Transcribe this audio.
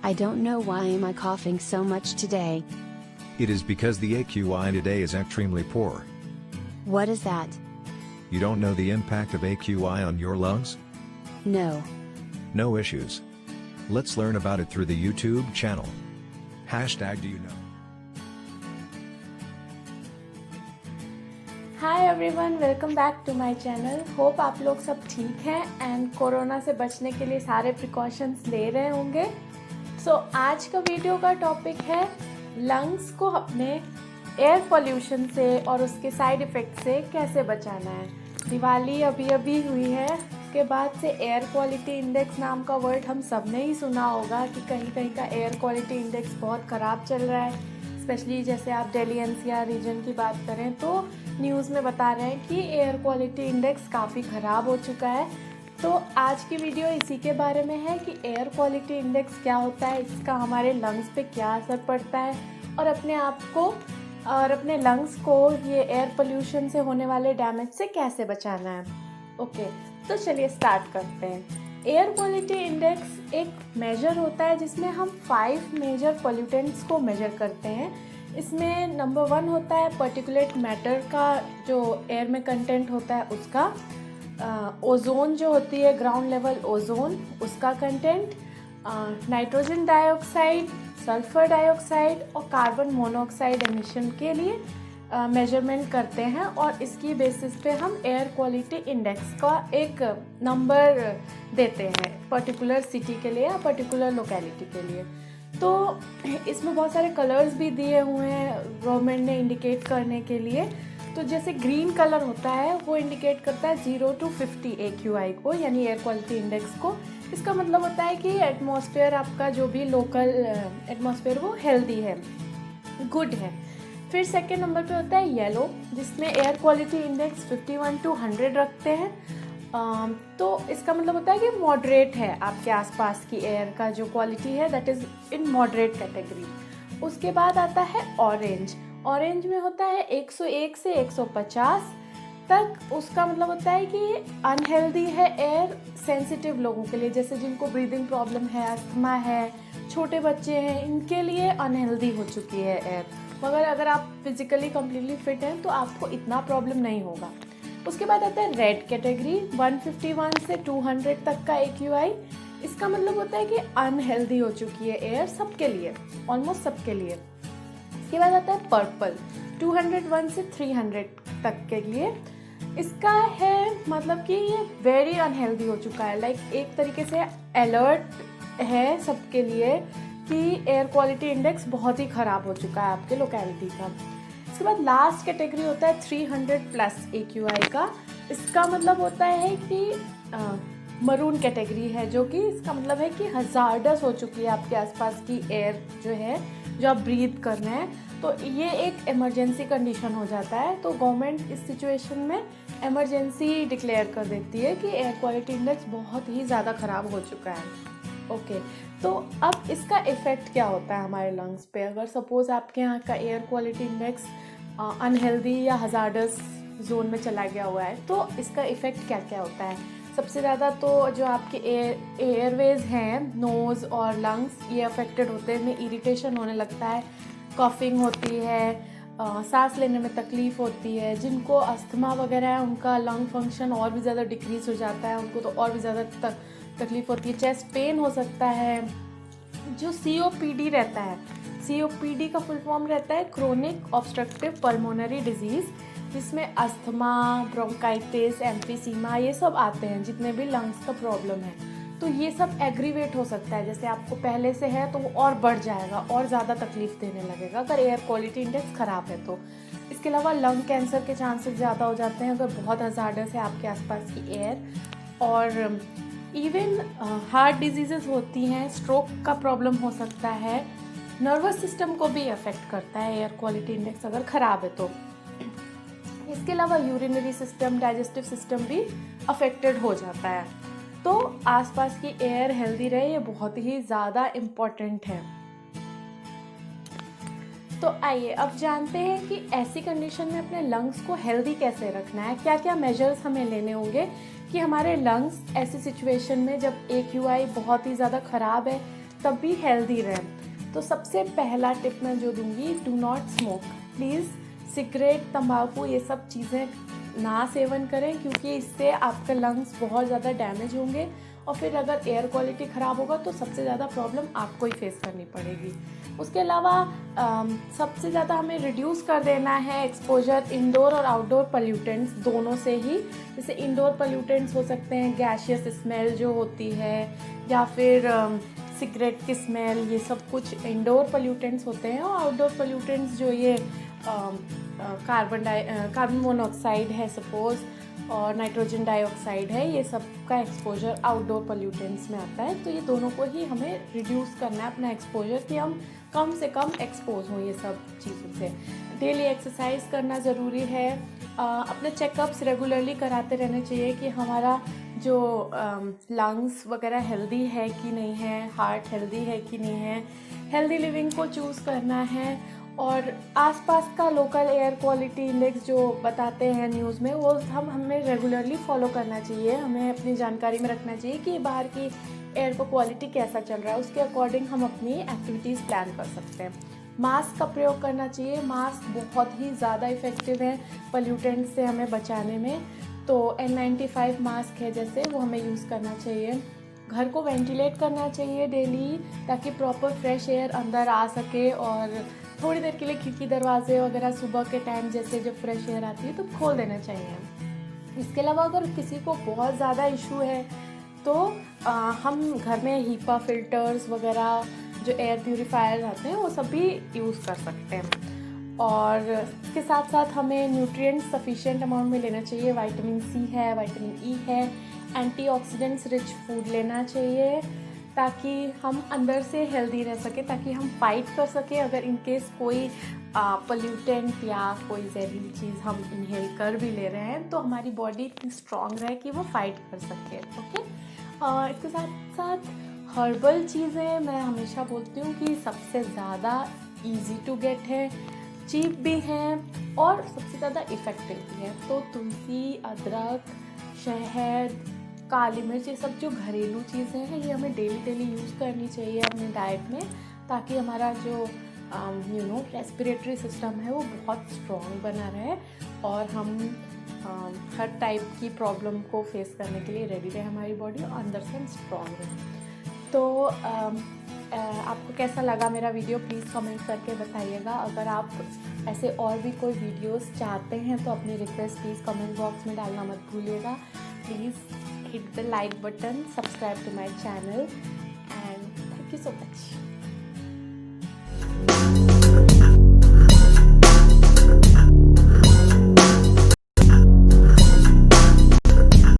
I don't know why am I coughing so much today. It is because the AQI today is extremely poor. What is that? You don't know the impact of AQI on your lungs? No. No issues. Let's learn about it through the YouTube channel. #Do you know? Hi everyone, welcome back to my channel. Hope आप लोग सब ठीक हैं and corona से बचने के लिए सारे प्रिकॉशंस ले रहे होंगे। सो आज का वीडियो का टॉपिक है लंग्स को अपने एयर पोल्यूशन से और उसके साइड इफ़ेक्ट से कैसे बचाना है। दिवाली अभी अभी हुई है, उसके बाद से एयर क्वालिटी इंडेक्स नाम का वर्ड हम सब ने ही सुना होगा कि कहीं कहीं का एयर क्वालिटी इंडेक्स बहुत ख़राब चल रहा है। स्पेशली जैसे आप दिल्ली एनसीआर रीजन की बात करें तो न्यूज़ में बता रहे हैं कि एयर क्वालिटी इंडेक्स काफ़ी ख़राब हो चुका है। तो आज की वीडियो इसी के बारे में है कि एयर क्वालिटी इंडेक्स क्या होता है, इसका हमारे लंग्स पे क्या असर पड़ता है और अपने आप को और अपने लंग्स को ये एयर पोल्यूशन से होने वाले डैमेज से कैसे बचाना है। ओके, तो चलिए स्टार्ट करते हैं। एयर क्वालिटी इंडेक्स एक मेजर होता है जिसमें हम 5 मेजर पोल्यूटेंट्स को मेजर करते हैं। इसमें नंबर 1 होता है पर्टिकुलेट मैटर का, जो एयर में कंटेंट होता है उसका। ओजोन जो होती है, ग्राउंड लेवल ओजोन, उसका content. Nitrogen dioxide, sulphur dioxide और कार्बन मोनोऑक्साइड एमिशन के लिए मेजरमेंट करते हैं और इसकी बेसिस पे हम एयर क्वालिटी इंडेक्स का एक नंबर देते हैं पर्टिकुलर सिटी के लिए या पर्टिकुलर लोकेलिटी के लिए। तो इसमें बहुत सारे कलर्स भी दिए हुए हैं गवर्नमेंट ने इंडिकेट करने के लिए। तो जैसे ग्रीन कलर होता है वो इंडिकेट करता है 0 to 50 AQI को, यानी एयर क्वालिटी इंडेक्स को। इसका मतलब होता है कि एटमॉस्फेयर आपका जो भी लोकल एटमॉस्फेयर वो हेल्दी है, गुड है। फिर सेकेंड नंबर पे होता है येलो, जिसमें एयर क्वालिटी इंडेक्स 51 to 100 रखते हैं। तो इसका मतलब होता है कि मॉडरेट है, आपके आसपास की एयर का जो क्वालिटी है that is in moderate category. उसके बाद आता है ऑरेंज। ऑरेंज में होता है 101 से 150 तक। उसका मतलब होता है कि अनहेल्दी है एयर सेंसिटिव लोगों के लिए, जैसे जिनको ब्रीदिंग प्रॉब्लम है, अस्थमा है, छोटे बच्चे हैं, इनके लिए अनहेल्दी हो चुकी है एयर। मगर अगर आप फिजिकली कम्प्लीटली फिट हैं तो आपको इतना प्रॉब्लम नहीं होगा। उसके बाद आता है रेड कैटेगरी, 151 से 200 तक का AQI। इसका मतलब होता है कि अनहेल्दी हो चुकी है एयर सबके लिए, ऑलमोस्ट सबके लिए। इसके बाद आता है पर्पल, 201 से 300 तक के लिए। इसका है मतलब कि ये वेरी अनहेल्दी हो चुका है, लाइक एक तरीके से अलर्ट है सबके लिए कि एयर क्वालिटी इंडेक्स बहुत ही ख़राब हो चुका है आपके लोकेलिटी का। इसके बाद लास्ट कैटेगरी होता है 300+ AQI का। इसका मतलब होता है कि मरून कैटेगरी है, जो कि इसका मतलब है कि हज़ार्डस हो चुकी है आपके आसपास की एयर जो है, जो आप ब्रीथ कर रहे हैं। तो ये एक इमरजेंसी कंडीशन हो जाता है। तो गवर्नमेंट इस सिचुएशन में इमरजेंसी डिक्लेयर कर देती है कि एयर क्वालिटी इंडेक्स बहुत ही ज़्यादा ख़राब हो चुका है। ओके, तो अब इसका इफ़ेक्ट क्या होता है हमारे लंग्स पे। अगर सपोज़ आपके यहाँ का एयर क्वालिटी इंडेक्स अनहेल्दी या हज़ार्डस जोन में चला गया हुआ है तो इसका इफ़ेक्ट क्या क्या होता है। सबसे ज़्यादा तो जो आपके एयरवेज हैं, नोज़ और लंग्स, ये अफेक्टेड होते हैं। इनमें इरिटेशन होने लगता है, कॉफिंग होती है, सांस लेने में तकलीफ़ होती है। जिनको अस्थमा वगैरह है उनका लंग फंक्शन और भी ज़्यादा डिक्रीज़ हो जाता है, उनको तो और भी ज़्यादा तकलीफ़ होती है। चेस्ट पेन हो सकता है। जो COPD रहता है, COPD का फुल फॉर्म रहता है क्रोनिक ऑब्स्ट्रक्टिव पल्मोनरी डिजीज़, जिसमें अस्थमा, ब्रोंकाइटिस, एम्फीसीमा ये सब आते हैं, जितने भी लंग्स का प्रॉब्लम है। तो ये सब एग्रीवेट हो सकता है, जैसे आपको पहले से है तो वो और बढ़ जाएगा और ज़्यादा तकलीफ़ देने लगेगा अगर एयर क्वालिटी इंडेक्स ख़राब है तो। इसके अलावा लंग कैंसर के चांसेस ज़्यादा हो जाते हैं अगर बहुत हज़ार्डस है आपके आसपास की एयर। और इवन हार्ट डिजीज़ेस होती हैं, स्ट्रोक का प्रॉब्लम हो सकता है, नर्वस सिस्टम को भी अफेक्ट करता है एयर क्वालिटी इंडेक्स अगर ख़राब है तो। इसके अलावा यूरिनरी सिस्टम, डाइजेस्टिव सिस्टम भी अफेक्टेड हो जाता है। तो आसपास की एयर हेल्दी रहे, ये बहुत ही ज़्यादा इम्पॉर्टेंट है। तो आइए अब जानते हैं कि ऐसी कंडीशन में अपने लंग्स को हेल्दी कैसे रखना है, क्या क्या मेजर्स हमें लेने होंगे कि हमारे लंग्स ऐसी सिचुएशन में जब AQI बहुत ही ज़्यादा ख़राब है, तब भी हेल्दी रहें। तो सबसे पहला टिप मैं जो दूंगी, do not smoke. Please cigarette, तंबाकू ये सब चीज़ें ना सेवन करें, क्योंकि इससे आपके लंग्स बहुत ज़्यादा डैमेज होंगे और फिर अगर एयर क्वालिटी ख़राब होगा तो सबसे ज़्यादा प्रॉब्लम आपको ही फेस करनी पड़ेगी। उसके अलावा सबसे ज़्यादा हमें रिड्यूस कर देना है एक्सपोजर इंडोर और आउटडोर पोल्यूटेंट्स दोनों से ही। जैसे इंडोर पोल्यूटेंट्स हो सकते हैं गैशियस स्मेल जो होती है, या फिर सिगरेट की स्मेल, ये सब कुछ इंडोर पोल्यूटेंट्स होते हैं। और आउटडोर पोल्यूटेंट्स जो ये कार्बन मोनोऑक्साइड है सपोज़, और नाइट्रोजन डाइऑक्साइड है, ये सब का एक्सपोजर आउटडोर पोल्यूटेंट्स में आता है। तो ये दोनों को ही हमें रिड्यूस करना है अपना एक्सपोजर, कि हम कम से कम एक्सपोज हों ये सब चीज़ों से। डेली एक्सरसाइज करना ज़रूरी है। अपने चेकअप्स रेगुलरली कराते रहने चाहिए कि हमारा जो लंग्स वगैरह हेल्दी है कि नहीं है, हार्ट हेल्दी है कि नहीं है। हेल्दी लिविंग को चूज़ करना है। और आसपास का लोकल एयर क्वालिटी इंडेक्स जो बताते हैं न्यूज़ में, वो हमें रेगुलरली फॉलो करना चाहिए। हमें अपनी जानकारी में रखना चाहिए कि बाहर की एयर का क्वालिटी कैसा चल रहा है, उसके अकॉर्डिंग हम अपनी एक्टिविटीज़ प्लान कर सकते हैं। मास्क का प्रयोग करना चाहिए। मास्क बहुत ही ज़्यादा इफ़ेक्टिव है पोल्यूटेंट से हमें बचाने में। तो N95 मास्क है जैसे, वो हमें यूज़ करना चाहिए। घर को वेंटिलेट करना चाहिए डेली, ताकि प्रॉपर फ्रेश एयर अंदर आ सके। और थोड़ी देर के लिए खिड़की दरवाजे वगैरह सुबह के टाइम जैसे जब फ्रेश एयर आती है तो खोल देना चाहिए। इसके अलावा अगर किसी को बहुत ज़्यादा इशू है तो हम घर में हीपा फिल्टर्स वगैरह जो एयर प्यूरीफायर आते हैं वो सब भी यूज़ कर सकते हैं। और इसके साथ साथ हमें न्यूट्रिएंट्स सफिशिएंट अमाउंट में लेना चाहिए। विटामिन सी है, विटामिन ई है, एंटीऑक्सीडेंट्स रिच फूड लेना चाहिए, ताकि हम अंदर से हेल्दी रह सके, ताकि हम फाइट कर सके अगर इन केस कोई पोल्यूटेंट या कोई जहरीली चीज़ हम इनहेल कर भी ले रहे हैं, तो हमारी बॉडी इतनी स्ट्रांग रहे कि वो फाइट कर सके। ओके। इसके साथ साथ हर्बल चीज़ें मैं हमेशा बोलती हूँ कि सबसे ज़्यादा इजी टू गेट है, चीप भी हैं और सबसे ज़्यादा इफ़ेक्टिव भी है। तो तुलसी, अदरक, शहद, काली मिर्च, ये सब जो घरेलू चीज़ें हैं ये हमें डेली यूज़ करनी चाहिए अपने डाइट में, ताकि हमारा जो रेस्पिरेटरी सिस्टम है वो बहुत स्ट्रॉन्ग बना रहे और हम हर टाइप की प्रॉब्लम को फेस करने के लिए रेडी रहे, हमारी बॉडी अंदर से स्ट्रॉन्ग रहे। तो आपको कैसा लगा मेरा वीडियो, प्लीज़ कमेंट करके बताइएगा। अगर आप ऐसे और भी कोई वीडियोस चाहते हैं तो अपनी रिक्वेस्ट प्लीज़ कमेंट बॉक्स में डालना मत भूलिएगा। Please hit the like button, subscribe to my channel